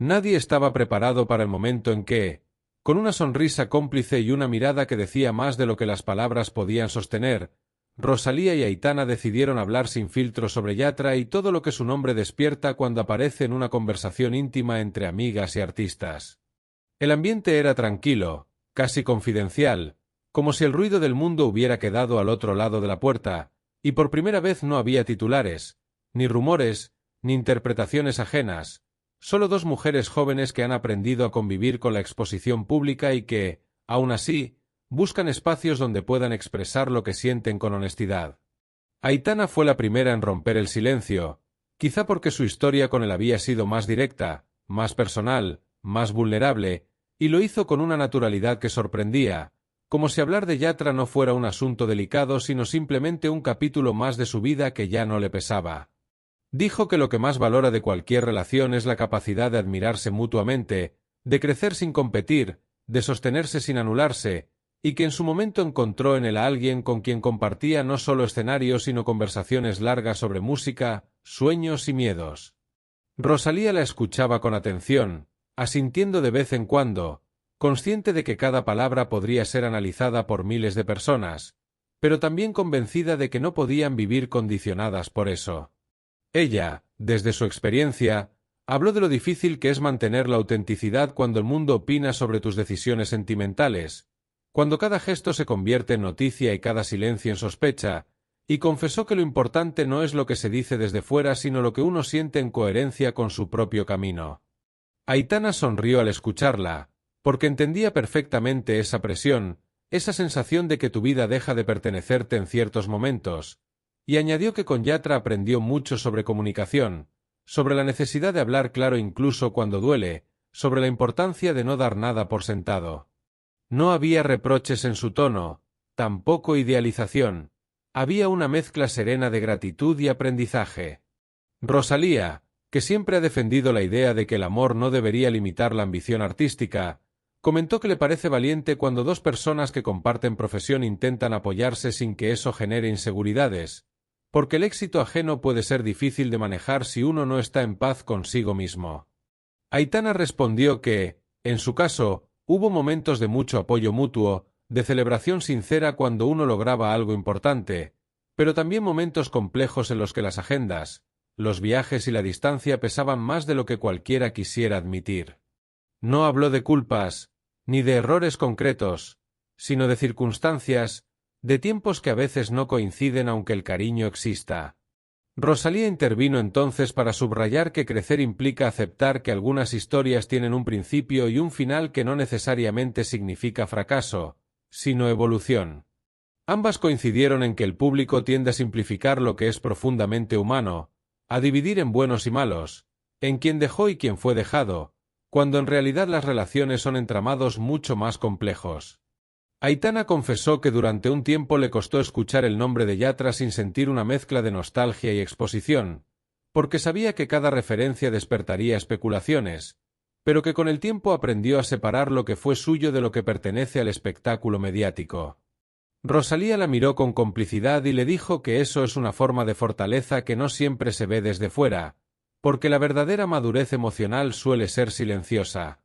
Nadie estaba preparado para el momento en que, con una sonrisa cómplice y una mirada que decía más de lo que las palabras podían sostener, Rosalía y Aitana decidieron hablar sin filtro sobre Yatra y todo lo que su nombre despierta cuando aparece en una conversación íntima entre amigas y artistas. El ambiente era tranquilo, casi confidencial, como si el ruido del mundo hubiera quedado al otro lado de la puerta, y por primera vez no había titulares, ni rumores, ni interpretaciones ajenas, solo dos mujeres jóvenes que han aprendido a convivir con la exposición pública y que, aun así, buscan espacios donde puedan expresar lo que sienten con honestidad. Aitana fue la primera en romper el silencio, quizá porque su historia con él había sido más directa, más personal, más vulnerable, y lo hizo con una naturalidad que sorprendía, como si hablar de Yatra no fuera un asunto delicado sino simplemente un capítulo más de su vida que ya no le pesaba. Dijo que lo que más valora de cualquier relación es la capacidad de admirarse mutuamente, de crecer sin competir, de sostenerse sin anularse, y que en su momento encontró en él a alguien con quien compartía no solo escenarios sino conversaciones largas sobre música, sueños y miedos. Rosalía la escuchaba con atención, asintiendo de vez en cuando, consciente de que cada palabra podría ser analizada por miles de personas, pero también convencida de que no podían vivir condicionadas por eso. Ella, desde su experiencia, habló de lo difícil que es mantener la autenticidad cuando el mundo opina sobre tus decisiones sentimentales, cuando cada gesto se convierte en noticia y cada silencio en sospecha, y confesó que lo importante no es lo que se dice desde fuera sino lo que uno siente en coherencia con su propio camino. Aitana sonrió al escucharla, porque entendía perfectamente esa presión, esa sensación de que tu vida deja de pertenecerte en ciertos momentos, y añadió que con Yatra aprendió mucho sobre comunicación, sobre la necesidad de hablar claro incluso cuando duele, sobre la importancia de no dar nada por sentado. No había reproches en su tono, tampoco idealización, había una mezcla serena de gratitud y aprendizaje. Rosalía, que siempre ha defendido la idea de que el amor no debería limitar la ambición artística, comentó que le parece valiente cuando dos personas que comparten profesión intentan apoyarse sin que eso genere inseguridades, porque el éxito ajeno puede ser difícil de manejar si uno no está en paz consigo mismo. Aitana respondió que, en su caso, hubo momentos de mucho apoyo mutuo, de celebración sincera cuando uno lograba algo importante, pero también momentos complejos en los que las agendas, los viajes y la distancia pesaban más de lo que cualquiera quisiera admitir. No habló de culpas, ni de errores concretos, sino de circunstancias, de tiempos que a veces no coinciden aunque el cariño exista. Rosalía intervino entonces para subrayar que crecer implica aceptar que algunas historias tienen un principio y un final que no necesariamente significa fracaso, sino evolución. Ambas coincidieron en que el público tiende a simplificar lo que es profundamente humano, a dividir en buenos y malos, en quien dejó y quien fue dejado, cuando en realidad las relaciones son entramados mucho más complejos. Aitana confesó que durante un tiempo le costó escuchar el nombre de Yatra sin sentir una mezcla de nostalgia y exposición, porque sabía que cada referencia despertaría especulaciones, pero que con el tiempo aprendió a separar lo que fue suyo de lo que pertenece al espectáculo mediático. Rosalía la miró con complicidad y le dijo que eso es una forma de fortaleza que no siempre se ve desde fuera, porque la verdadera madurez emocional suele ser silenciosa.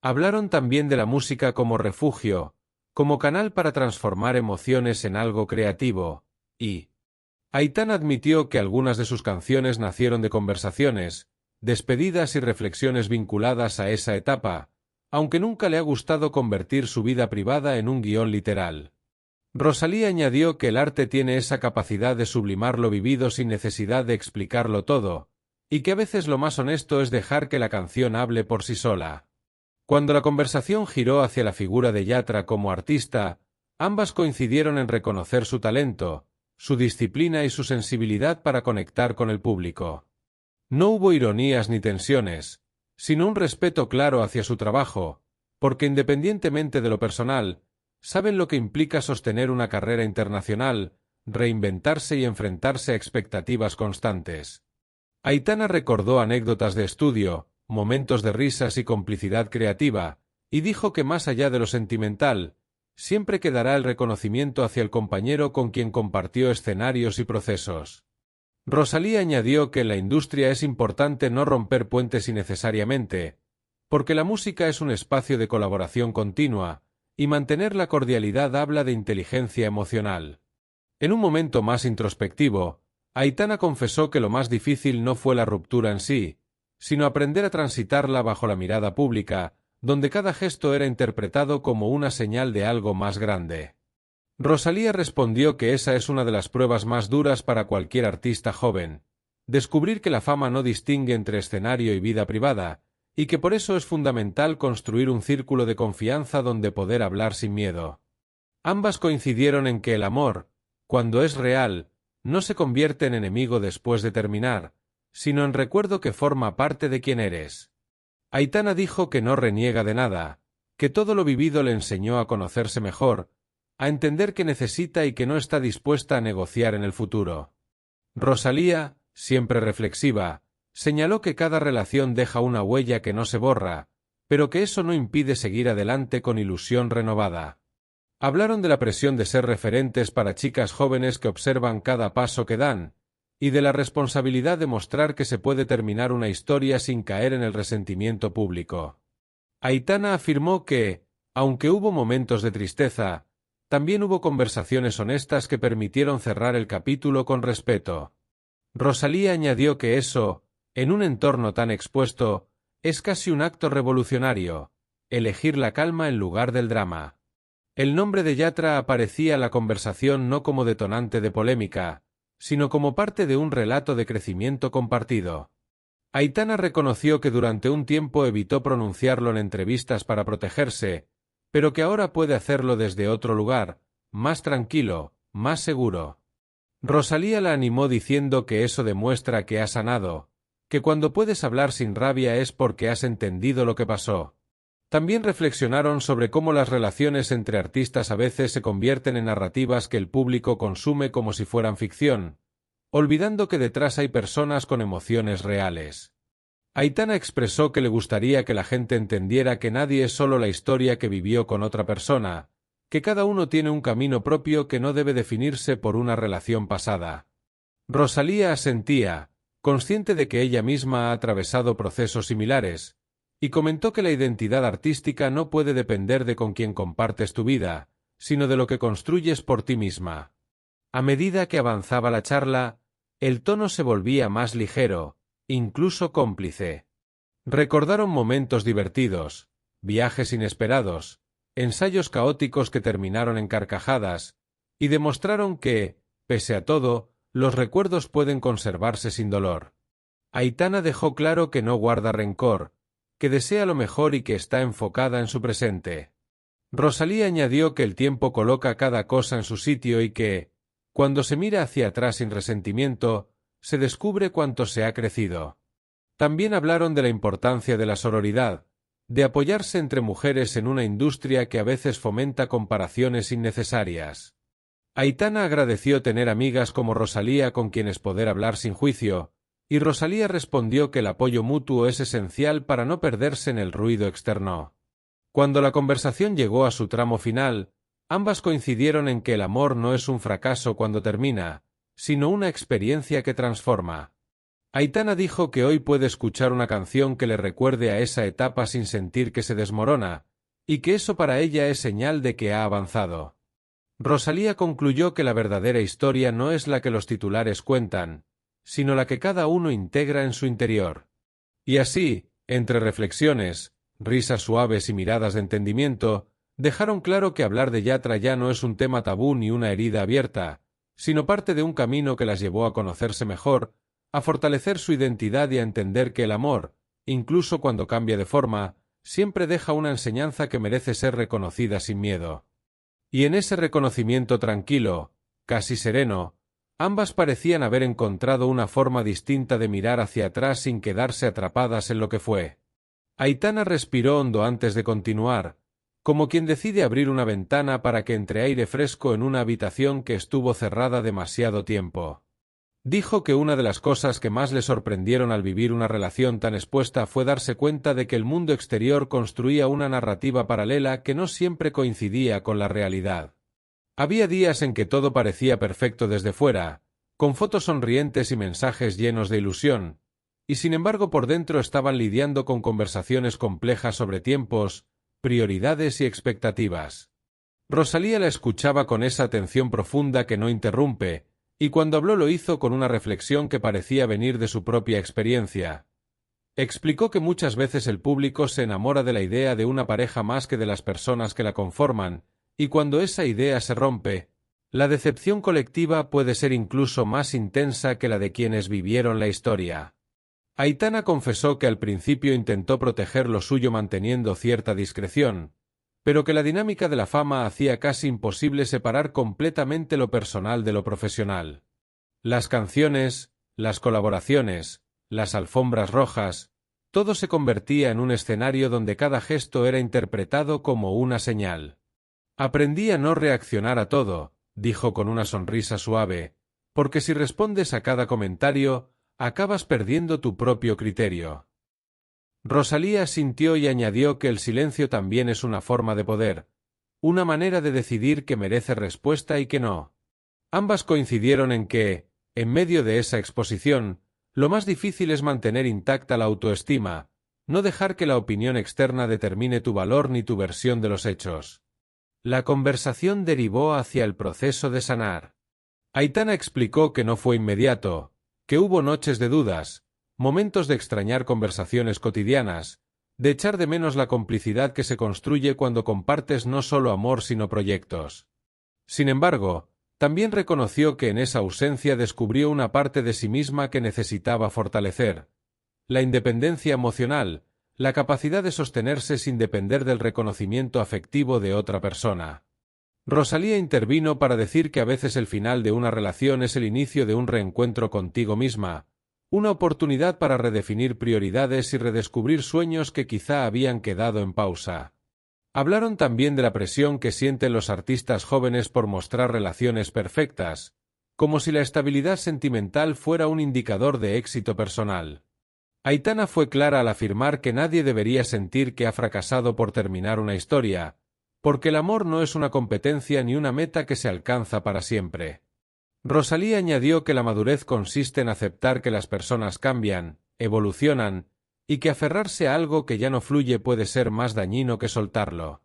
Hablaron también de la música como refugio, como canal para transformar emociones en algo creativo, y Aitana admitió que algunas de sus canciones nacieron de conversaciones, despedidas y reflexiones vinculadas a esa etapa, aunque nunca le ha gustado convertir su vida privada en un guión literal. Rosalía añadió que el arte tiene esa capacidad de sublimar lo vivido sin necesidad de explicarlo todo, y que a veces lo más honesto es dejar que la canción hable por sí sola. Cuando la conversación giró hacia la figura de Yatra como artista, ambas coincidieron en reconocer su talento, su disciplina y su sensibilidad para conectar con el público. No hubo ironías ni tensiones, sino un respeto claro hacia su trabajo, porque independientemente de lo personal, saben lo que implica sostener una carrera internacional, reinventarse y enfrentarse a expectativas constantes. Aitana recordó anécdotas de estudio, momentos de risas y complicidad creativa, y dijo que más allá de lo sentimental, siempre quedará el reconocimiento hacia el compañero con quien compartió escenarios y procesos. Rosalía añadió que en la industria es importante no romper puentes innecesariamente, porque la música es un espacio de colaboración continua, y mantener la cordialidad habla de inteligencia emocional. En un momento más introspectivo, Aitana confesó que lo más difícil no fue la ruptura en sí, sino aprender a transitarla bajo la mirada pública, donde cada gesto era interpretado como una señal de algo más grande. Rosalía respondió que esa es una de las pruebas más duras para cualquier artista joven, descubrir que la fama no distingue entre escenario y vida privada, y que por eso es fundamental construir un círculo de confianza donde poder hablar sin miedo. Ambas coincidieron en que el amor, cuando es real, no se convierte en enemigo después de terminar, sino en recuerdo que forma parte de quien eres. Aitana dijo que no reniega de nada, que todo lo vivido le enseñó a conocerse mejor, a entender que necesita y que no está dispuesta a negociar en el futuro. Rosalía, siempre reflexiva, señaló que cada relación deja una huella que no se borra, pero que eso no impide seguir adelante con ilusión renovada. Hablaron de la presión de ser referentes para chicas jóvenes que observan cada paso que dan, y de la responsabilidad de mostrar que se puede terminar una historia sin caer en el resentimiento público. Aitana afirmó que, aunque hubo momentos de tristeza, también hubo conversaciones honestas que permitieron cerrar el capítulo con respeto. Rosalía añadió que eso, en un entorno tan expuesto, es casi un acto revolucionario, elegir la calma en lugar del drama. El nombre de Yatra aparecía en la conversación no como detonante de polémica, sino como parte de un relato de crecimiento compartido. Aitana reconoció que durante un tiempo evitó pronunciarlo en entrevistas para protegerse, pero que ahora puede hacerlo desde otro lugar, más tranquilo, más seguro. Rosalía la animó diciendo que eso demuestra que ha sanado, que cuando puedes hablar sin rabia es porque has entendido lo que pasó. También reflexionaron sobre cómo las relaciones entre artistas a veces se convierten en narrativas que el público consume como si fueran ficción, olvidando que detrás hay personas con emociones reales. Aitana expresó que le gustaría que la gente entendiera que nadie es solo la historia que vivió con otra persona, que cada uno tiene un camino propio que no debe definirse por una relación pasada. Rosalía asentía, consciente de que ella misma ha atravesado procesos similares, y comentó que la identidad artística no puede depender de con quién compartes tu vida, sino de lo que construyes por ti misma. A medida que avanzaba la charla, el tono se volvía más ligero, incluso cómplice. Recordaron momentos divertidos, viajes inesperados, ensayos caóticos que terminaron en carcajadas, y demostraron que, pese a todo, los recuerdos pueden conservarse sin dolor. Aitana dejó claro que no guarda rencor, que desea lo mejor y que está enfocada en su presente. Rosalía añadió que el tiempo coloca cada cosa en su sitio y que, cuando se mira hacia atrás sin resentimiento, se descubre cuánto se ha crecido. También hablaron de la importancia de la sororidad, de apoyarse entre mujeres en una industria que a veces fomenta comparaciones innecesarias. Aitana agradeció tener amigas como Rosalía con quienes poder hablar sin juicio, y Rosalía respondió que el apoyo mutuo es esencial para no perderse en el ruido externo. Cuando la conversación llegó a su tramo final, ambas coincidieron en que el amor no es un fracaso cuando termina, sino una experiencia que transforma. Aitana dijo que hoy puede escuchar una canción que le recuerde a esa etapa sin sentir que se desmorona, y que eso para ella es señal de que ha avanzado. Rosalía concluyó que la verdadera historia no es la que los titulares cuentan, sino la que cada uno integra en su interior. Y así, entre reflexiones, risas suaves y miradas de entendimiento, dejaron claro que hablar de Yatra ya no es un tema tabú ni una herida abierta, sino parte de un camino que las llevó a conocerse mejor, a fortalecer su identidad y a entender que el amor, incluso cuando cambia de forma, siempre deja una enseñanza que merece ser reconocida sin miedo. Y en ese reconocimiento tranquilo, casi sereno, ambas parecían haber encontrado una forma distinta de mirar hacia atrás sin quedarse atrapadas en lo que fue. Aitana respiró hondo antes de continuar, como quien decide abrir una ventana para que entre aire fresco en una habitación que estuvo cerrada demasiado tiempo. Dijo que una de las cosas que más le sorprendieron al vivir una relación tan expuesta fue darse cuenta de que el mundo exterior construía una narrativa paralela que no siempre coincidía con la realidad. Había días en que todo parecía perfecto desde fuera, con fotos sonrientes y mensajes llenos de ilusión, y sin embargo por dentro estaban lidiando con conversaciones complejas sobre tiempos, prioridades y expectativas. Rosalía la escuchaba con esa atención profunda que no interrumpe, y cuando habló lo hizo con una reflexión que parecía venir de su propia experiencia. Explicó que muchas veces el público se enamora de la idea de una pareja más que de las personas que la conforman, y cuando esa idea se rompe, la decepción colectiva puede ser incluso más intensa que la de quienes vivieron la historia. Aitana confesó que al principio intentó proteger lo suyo manteniendo cierta discreción, pero que la dinámica de la fama hacía casi imposible separar completamente lo personal de lo profesional. Las canciones, las colaboraciones, las alfombras rojas, todo se convertía en un escenario donde cada gesto era interpretado como una señal. Aprendí a no reaccionar a todo, dijo con una sonrisa suave, porque si respondes a cada comentario, acabas perdiendo tu propio criterio. Rosalía sintió y añadió que el silencio también es una forma de poder, una manera de decidir que merece respuesta y que no. Ambas coincidieron en que, en medio de esa exposición, lo más difícil es mantener intacta la autoestima, no dejar que la opinión externa determine tu valor ni tu versión de los hechos. La conversación derivó hacia el proceso de sanar. Aitana explicó que no fue inmediato, que hubo noches de dudas, momentos de extrañar conversaciones cotidianas, de echar de menos la complicidad que se construye cuando compartes no solo amor sino proyectos. Sin embargo, también reconoció que en esa ausencia descubrió una parte de sí misma que necesitaba fortalecer: la independencia emocional, la capacidad de sostenerse sin depender del reconocimiento afectivo de otra persona. Rosalía intervino para decir que a veces el final de una relación es el inicio de un reencuentro contigo misma, una oportunidad para redefinir prioridades y redescubrir sueños que quizá habían quedado en pausa. Hablaron también de la presión que sienten los artistas jóvenes por mostrar relaciones perfectas, como si la estabilidad sentimental fuera un indicador de éxito personal. Aitana fue clara al afirmar que nadie debería sentir que ha fracasado por terminar una historia, porque el amor no es una competencia ni una meta que se alcanza para siempre. Rosalía añadió que la madurez consiste en aceptar que las personas cambian, evolucionan, y que aferrarse a algo que ya no fluye puede ser más dañino que soltarlo.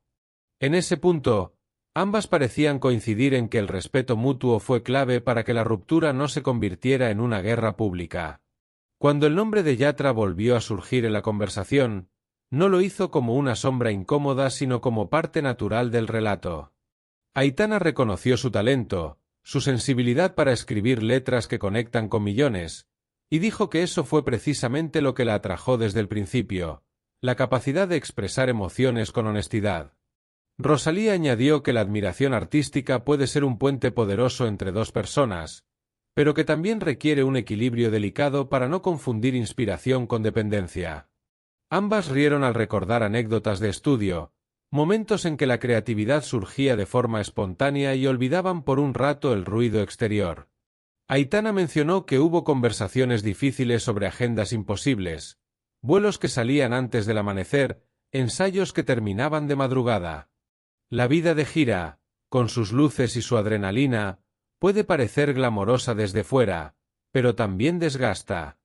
En ese punto, ambas parecían coincidir en que el respeto mutuo fue clave para que la ruptura no se convirtiera en una guerra pública. Cuando el nombre de Yatra volvió a surgir en la conversación, no lo hizo como una sombra incómoda sino como parte natural del relato. Aitana reconoció su talento, su sensibilidad para escribir letras que conectan con millones, y dijo que eso fue precisamente lo que la atrajo desde el principio: la capacidad de expresar emociones con honestidad. Rosalía añadió que la admiración artística puede ser un puente poderoso entre dos personas, pero que también requiere un equilibrio delicado para no confundir inspiración con dependencia. Ambas rieron al recordar anécdotas de estudio, momentos en que la creatividad surgía de forma espontánea y olvidaban por un rato el ruido exterior. Aitana mencionó que hubo conversaciones difíciles sobre agendas imposibles, vuelos que salían antes del amanecer, ensayos que terminaban de madrugada. La vida de gira, con sus luces y su adrenalina, puede parecer glamorosa desde fuera, pero también desgasta.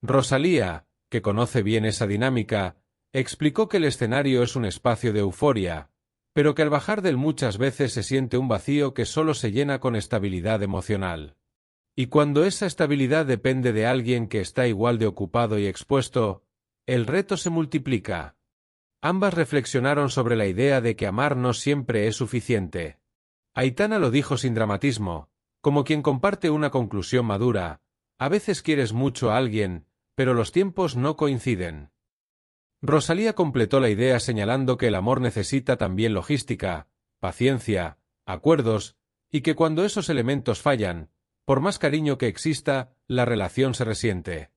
Rosalía, que conoce bien esa dinámica, explicó que el escenario es un espacio de euforia, pero que al bajar del muchas veces se siente un vacío que solo se llena con estabilidad emocional. Y cuando esa estabilidad depende de alguien que está igual de ocupado y expuesto, el reto se multiplica. Ambas reflexionaron sobre la idea de que amar no siempre es suficiente. Aitana lo dijo sin dramatismo, como quien comparte una conclusión madura: a veces quieres mucho a alguien, pero los tiempos no coinciden. Rosalía completó la idea señalando que el amor necesita también logística, paciencia, acuerdos, y que cuando esos elementos fallan, por más cariño que exista, la relación se resiente.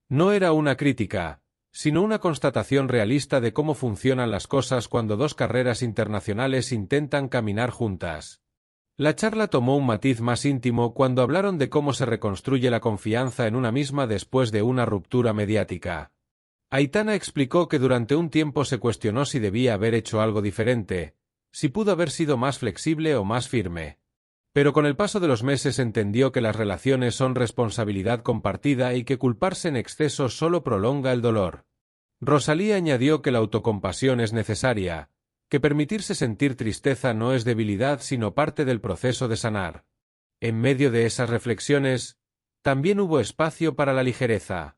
No era una crítica, sino una constatación realista de cómo funcionan las cosas cuando dos carreras internacionales intentan caminar juntas. La charla tomó un matiz más íntimo cuando hablaron de cómo se reconstruye la confianza en una misma después de una ruptura mediática. Aitana explicó que durante un tiempo se cuestionó si debía haber hecho algo diferente, si pudo haber sido más flexible o más firme. Pero con el paso de los meses entendió que las relaciones son responsabilidad compartida y que culparse en exceso solo prolonga el dolor. Rosalía añadió que la autocompasión es necesaria, que permitirse sentir tristeza no es debilidad sino parte del proceso de sanar. En medio de esas reflexiones, también hubo espacio para la ligereza.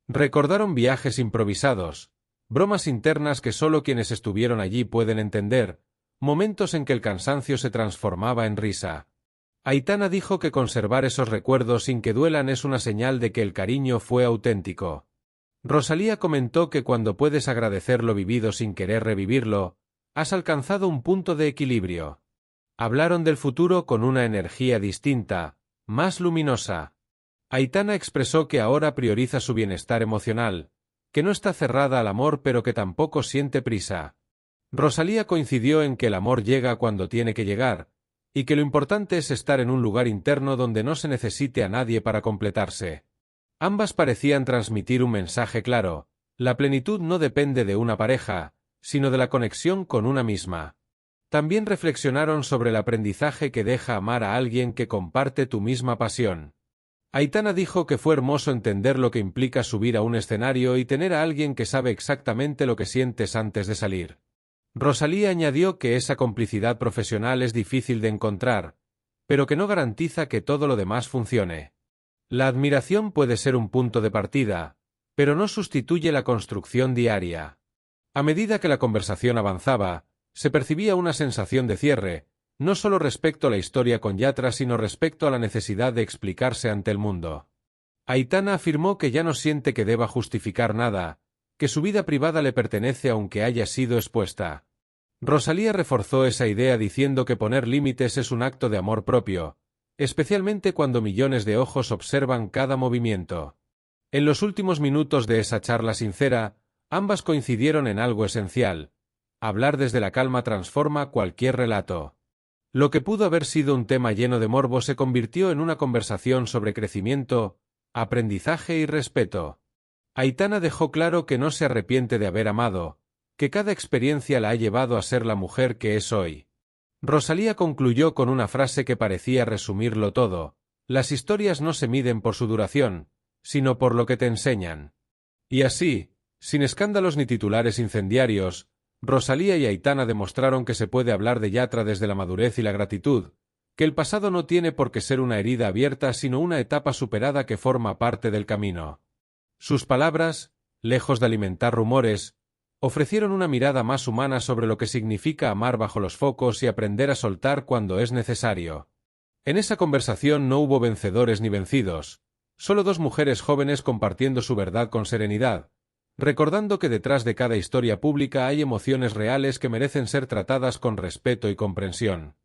Recordaron viajes improvisados, bromas internas que solo quienes estuvieron allí pueden entender, momentos en que el cansancio se transformaba en risa. Aitana dijo que conservar esos recuerdos sin que duelan es una señal de que el cariño fue auténtico. Rosalía comentó que cuando puedes agradecer lo vivido sin querer revivirlo, has alcanzado un punto de equilibrio. Hablaron del futuro con una energía distinta, más luminosa. Aitana expresó que ahora prioriza su bienestar emocional, que no está cerrada al amor pero que tampoco siente prisa. Rosalía coincidió en que el amor llega cuando tiene que llegar, y que lo importante es estar en un lugar interno donde no se necesite a nadie para completarse. Ambas parecían transmitir un mensaje claro: la plenitud no depende de una pareja, sino de la conexión con una misma. También reflexionaron sobre el aprendizaje que deja amar a alguien que comparte tu misma pasión. Aitana dijo que fue hermoso entender lo que implica subir a un escenario y tener a alguien que sabe exactamente lo que sientes antes de salir. Rosalía añadió que esa complicidad profesional es difícil de encontrar, pero que no garantiza que todo lo demás funcione. La admiración puede ser un punto de partida, pero no sustituye la construcción diaria. A medida que la conversación avanzaba, se percibía una sensación de cierre, no solo respecto a la historia con Yatra sino respecto a la necesidad de explicarse ante el mundo. Aitana afirmó que ya no siente que deba justificar nada, que su vida privada le pertenece aunque haya sido expuesta. Rosalía reforzó esa idea diciendo que poner límites es un acto de amor propio, especialmente cuando millones de ojos observan cada movimiento. En los últimos minutos de esa charla sincera, ambas coincidieron en algo esencial: hablar desde la calma transforma cualquier relato. Lo que pudo haber sido un tema lleno de morbo se convirtió en una conversación sobre crecimiento, aprendizaje y respeto. Aitana dejó claro que no se arrepiente de haber amado, que cada experiencia la ha llevado a ser la mujer que es hoy. Rosalía concluyó con una frase que parecía resumirlo todo: las historias no se miden por su duración, sino por lo que te enseñan. Y así, sin escándalos ni titulares incendiarios, Rosalía y Aitana demostraron que se puede hablar de Yatra desde la madurez y la gratitud, que el pasado no tiene por qué ser una herida abierta sino una etapa superada que forma parte del camino. Sus palabras, lejos de alimentar rumores, ofrecieron una mirada más humana sobre lo que significa amar bajo los focos y aprender a soltar cuando es necesario. En esa conversación no hubo vencedores ni vencidos, solo dos mujeres jóvenes compartiendo su verdad con serenidad, recordando que detrás de cada historia pública hay emociones reales que merecen ser tratadas con respeto y comprensión.